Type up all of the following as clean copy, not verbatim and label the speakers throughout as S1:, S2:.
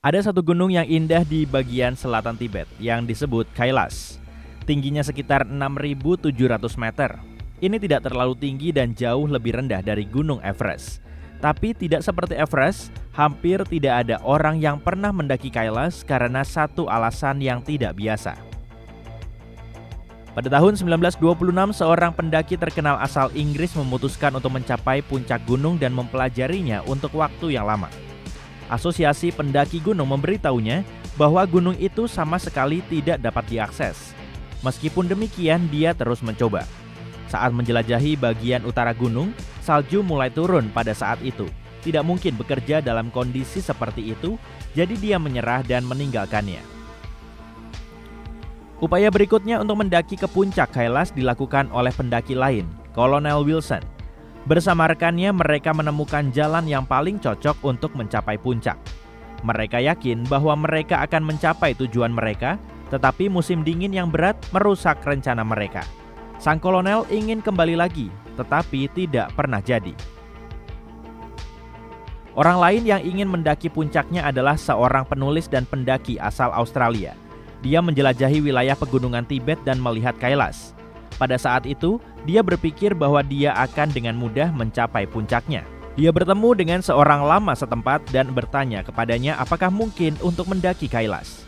S1: Ada satu gunung yang indah di bagian selatan Tibet yang disebut Kailas. Tingginya sekitar 6.700 meter. Ini tidak terlalu tinggi dan jauh lebih rendah dari Gunung Everest. Tapi tidak seperti Everest, hampir tidak ada orang yang pernah mendaki Kailas karena satu alasan yang tidak biasa. Pada tahun 1926, seorang pendaki terkenal asal Inggris memutuskan untuk mencapai puncak gunung dan mempelajarinya untuk waktu yang lama. Asosiasi Pendaki Gunung memberitahunya bahwa gunung itu sama sekali tidak dapat diakses. Meskipun demikian, dia terus mencoba. Saat menjelajahi bagian utara gunung, salju mulai turun pada saat itu. Tidak mungkin bekerja dalam kondisi seperti itu, jadi dia menyerah dan meninggalkannya. Upaya berikutnya untuk mendaki ke puncak Kailas dilakukan oleh pendaki lain, Kolonel Wilson. Bersama rekannya, mereka menemukan jalan yang paling cocok untuk mencapai puncak. Mereka yakin bahwa mereka akan mencapai tujuan mereka, tetapi musim dingin yang berat merusak rencana mereka. Sang kolonel ingin kembali lagi, tetapi tidak pernah jadi. Orang lain yang ingin mendaki puncaknya adalah seorang penulis dan pendaki asal Australia. Dia menjelajahi wilayah pegunungan Tibet dan melihat Kailas. Pada saat itu, dia berpikir bahwa dia akan dengan mudah mencapai puncaknya. Dia bertemu dengan seorang lama setempat dan bertanya kepadanya apakah mungkin untuk mendaki Kailas.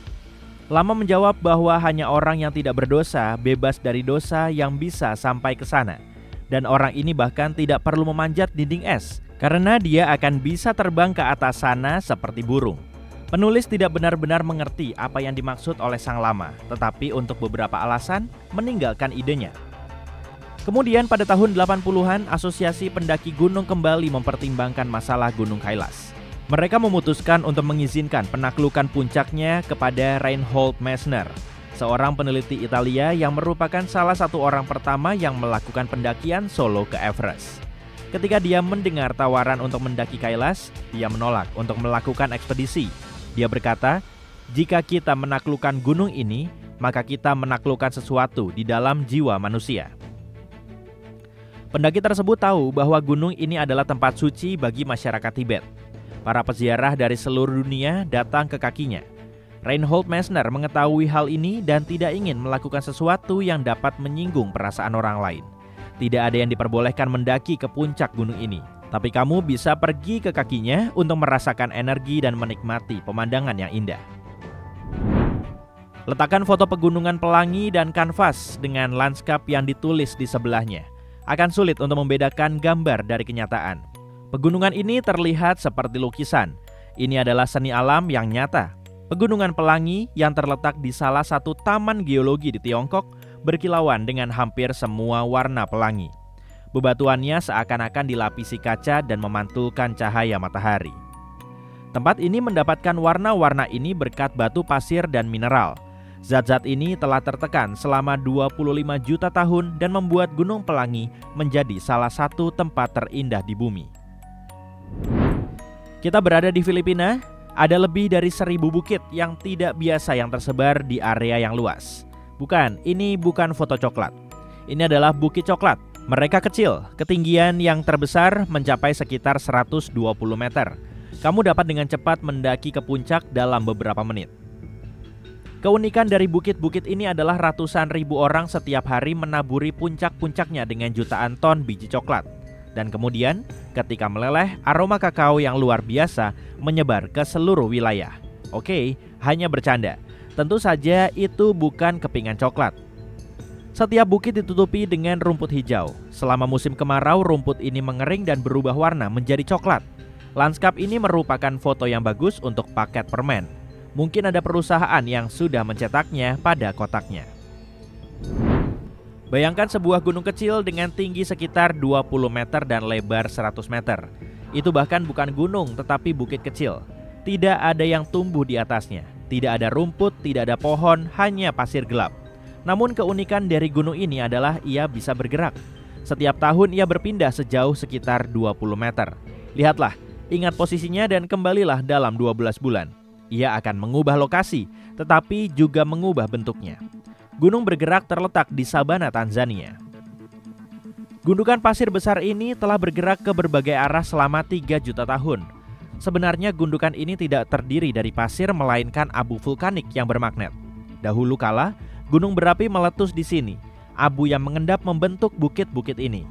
S1: Lama menjawab bahwa hanya orang yang tidak berdosa, bebas dari dosa yang bisa sampai ke sana. Dan orang ini bahkan tidak perlu memanjat dinding es, karena dia akan bisa terbang ke atas sana seperti burung. Penulis tidak benar-benar mengerti apa yang dimaksud oleh sang lama, tetapi untuk beberapa alasan meninggalkan idenya. Kemudian pada tahun 80-an, Asosiasi Pendaki Gunung kembali mempertimbangkan masalah Gunung Kailas. Mereka memutuskan untuk mengizinkan penaklukan puncaknya kepada Reinhold Messner, seorang peneliti Italia yang merupakan salah satu orang pertama yang melakukan pendakian solo ke Everest. Ketika dia mendengar tawaran untuk mendaki Kailas, dia menolak untuk melakukan ekspedisi. Dia berkata, jika kita menaklukkan gunung ini, maka kita menaklukkan sesuatu di dalam jiwa manusia. Pendaki tersebut tahu bahwa gunung ini adalah tempat suci bagi masyarakat Tibet. Para peziarah dari seluruh dunia datang ke kakinya. Reinhold Messner mengetahui hal ini dan tidak ingin melakukan sesuatu yang dapat menyinggung perasaan orang lain. Tidak ada yang diperbolehkan mendaki ke puncak gunung ini. Tapi kamu bisa pergi ke kakinya untuk merasakan energi dan menikmati pemandangan yang indah. Letakkan foto pegunungan Pelangi dan kanvas dengan lanskap yang ditulis di sebelahnya. Akan sulit untuk membedakan gambar dari kenyataan. Pegunungan ini terlihat seperti lukisan. Ini adalah seni alam yang nyata. Pegunungan Pelangi yang terletak di salah satu taman geologi di Tiongkok berkilauan dengan hampir semua warna pelangi. Bebatuannya seakan-akan dilapisi kaca dan memantulkan cahaya matahari. Tempat ini mendapatkan warna-warna ini berkat batu pasir dan mineral. Zat-zat ini telah tertekan selama 25 juta tahun dan membuat Gunung Pelangi menjadi salah satu tempat terindah di bumi. Kita berada di Filipina, ada lebih dari 1.000 bukit yang tidak biasa yang tersebar di area yang luas. Bukan, ini bukan foto coklat. Ini adalah bukit coklat. Mereka kecil, ketinggian yang terbesar mencapai sekitar 120 meter. Kamu dapat dengan cepat mendaki ke puncak dalam beberapa menit. Keunikan dari bukit-bukit ini adalah ratusan ribu orang setiap hari menaburi puncak-puncaknya dengan jutaan ton biji coklat. Dan kemudian, ketika meleleh, aroma kakao yang luar biasa menyebar ke seluruh wilayah. Oke, hanya bercanda. Tentu saja itu bukan kepingan coklat. Setiap bukit ditutupi dengan rumput hijau. Selama musim kemarau, rumput ini mengering dan berubah warna menjadi coklat. Lanskap ini merupakan foto yang bagus untuk paket permen. Mungkin ada perusahaan yang sudah mencetaknya pada kotaknya. Bayangkan sebuah gunung kecil dengan tinggi sekitar 20 meter dan lebar 100 meter. Itu bahkan bukan gunung tetapi bukit kecil. Tidak ada yang tumbuh di atasnya. Tidak ada rumput, tidak ada pohon, hanya pasir gelap. Namun keunikan dari gunung ini adalah ia bisa bergerak. Setiap tahun ia berpindah sejauh sekitar 20 meter. Lihatlah, ingat posisinya dan kembalilah dalam 12 bulan. Ia akan mengubah lokasi, tetapi juga mengubah bentuknya. Gunung bergerak terletak di Sabana, Tanzania. Gundukan pasir besar ini telah bergerak ke berbagai arah selama 3 juta tahun. Sebenarnya gundukan ini tidak terdiri dari pasir melainkan abu vulkanik yang bermagnet. Dahulu kala, gunung berapi meletus di sini. Abu yang mengendap membentuk bukit-bukit ini.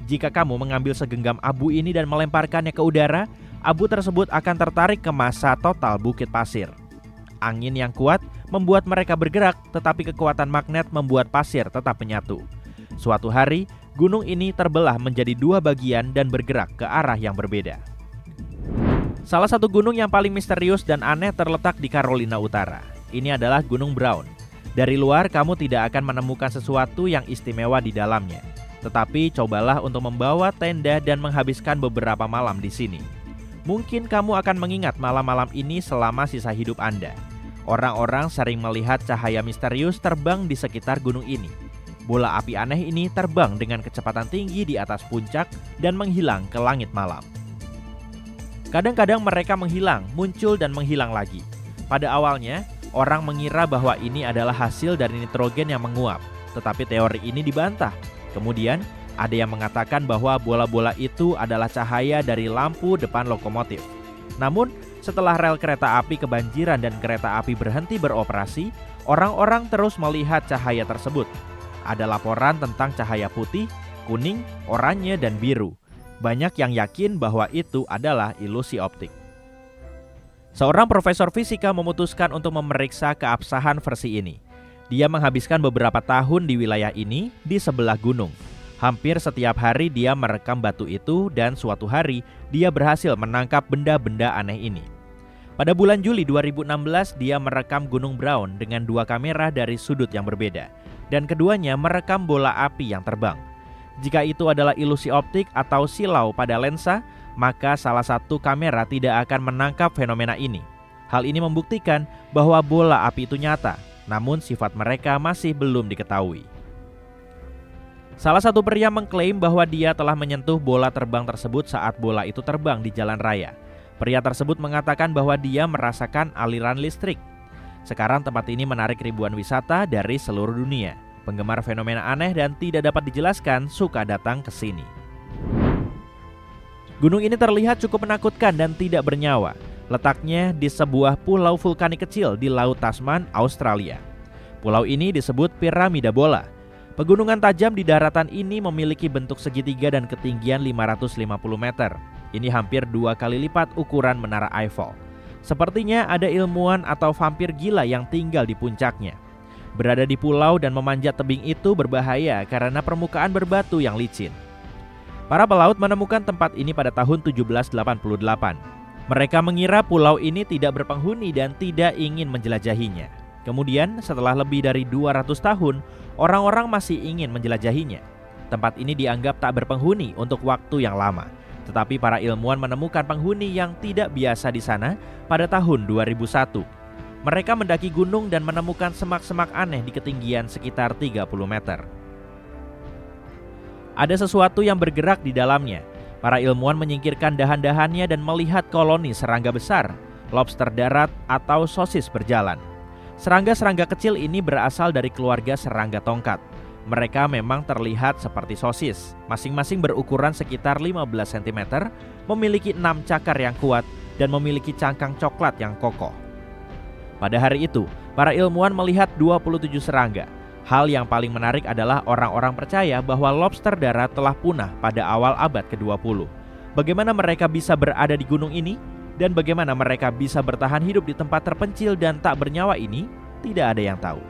S1: Jika kamu mengambil segenggam abu ini dan melemparkannya ke udara, abu tersebut akan tertarik ke massa total bukit pasir. Angin yang kuat membuat mereka bergerak, tetapi kekuatan magnet membuat pasir tetap menyatu. Suatu hari, gunung ini terbelah menjadi dua bagian dan bergerak ke arah yang berbeda. Salah satu gunung yang paling misterius dan aneh terletak di Carolina Utara. Ini adalah Gunung Brown. Dari luar kamu tidak akan menemukan sesuatu yang istimewa di dalamnya. Tetapi cobalah untuk membawa tenda dan menghabiskan beberapa malam di sini. Mungkin kamu akan mengingat malam-malam ini selama sisa hidup Anda. Orang-orang sering melihat cahaya misterius terbang di sekitar gunung ini. Bola api aneh ini terbang dengan kecepatan tinggi di atas puncak dan menghilang ke langit malam. Kadang-kadang mereka menghilang, muncul dan menghilang lagi. Pada awalnya, orang mengira bahwa ini adalah hasil dari nitrogen yang menguap, tetapi teori ini dibantah. Kemudian, ada yang mengatakan bahwa bola-bola itu adalah cahaya dari lampu depan lokomotif. Namun, setelah rel kereta api kebanjiran dan kereta api berhenti beroperasi, orang-orang terus melihat cahaya tersebut. Ada laporan tentang cahaya putih, kuning, oranye, dan biru. Banyak yang yakin bahwa itu adalah ilusi optik. Seorang profesor fisika memutuskan untuk memeriksa keabsahan versi ini. Dia menghabiskan beberapa tahun di wilayah ini di sebelah gunung. Hampir setiap hari dia merekam batu itu dan suatu hari dia berhasil menangkap benda-benda aneh ini. Pada bulan Juli 2016 dia merekam Gunung Brown dengan dua kamera dari sudut yang berbeda. Dan keduanya merekam bola api yang terbang. Jika itu adalah ilusi optik atau silau pada lensa, maka salah satu kamera tidak akan menangkap fenomena ini. Hal ini membuktikan bahwa bola api itu nyata, namun sifat mereka masih belum diketahui. Salah satu pria mengklaim bahwa dia telah menyentuh bola terbang tersebut saat bola itu terbang di jalan raya. Pria tersebut mengatakan bahwa dia merasakan aliran listrik. Sekarang tempat ini menarik ribuan wisata dari seluruh dunia. Penggemar fenomena aneh dan tidak dapat dijelaskan suka datang ke sini. Gunung ini terlihat cukup menakutkan dan tidak bernyawa. Letaknya di sebuah pulau vulkanik kecil di Laut Tasman, Australia. Pulau ini disebut piramida bola. Pegunungan tajam di daratan ini memiliki bentuk segitiga dan ketinggian 550 meter. Ini hampir 2 kali lipat ukuran Menara Eiffel. Sepertinya ada ilmuwan atau vampir gila yang tinggal di puncaknya. Berada di pulau dan memanjat tebing itu berbahaya karena permukaan berbatu yang licin. Para pelaut menemukan tempat ini pada tahun 1788. Mereka mengira pulau ini tidak berpenghuni dan tidak ingin menjelajahinya. Kemudian setelah lebih dari 200 tahun, orang-orang masih ingin menjelajahinya. Tempat ini dianggap tak berpenghuni untuk waktu yang lama. Tetapi para ilmuwan menemukan penghuni yang tidak biasa di sana pada tahun 2001. Mereka mendaki gunung dan menemukan semak-semak aneh di ketinggian sekitar 30 meter. Ada sesuatu yang bergerak di dalamnya. Para ilmuwan menyingkirkan dahan-dahannya dan melihat koloni serangga besar, lobster darat, atau sosis berjalan. Serangga-serangga kecil ini berasal dari keluarga serangga tongkat. Mereka memang terlihat seperti sosis, masing-masing berukuran sekitar 15 cm, memiliki 6 cakar yang kuat, dan memiliki cangkang coklat yang kokoh. Pada hari itu, para ilmuwan melihat 27 serangga. Hal yang paling menarik adalah orang-orang percaya bahwa lobster darat telah punah pada awal abad ke-20. Bagaimana mereka bisa berada di gunung ini? Dan bagaimana mereka bisa bertahan hidup di tempat terpencil dan tak bernyawa ini? Tidak ada yang tahu.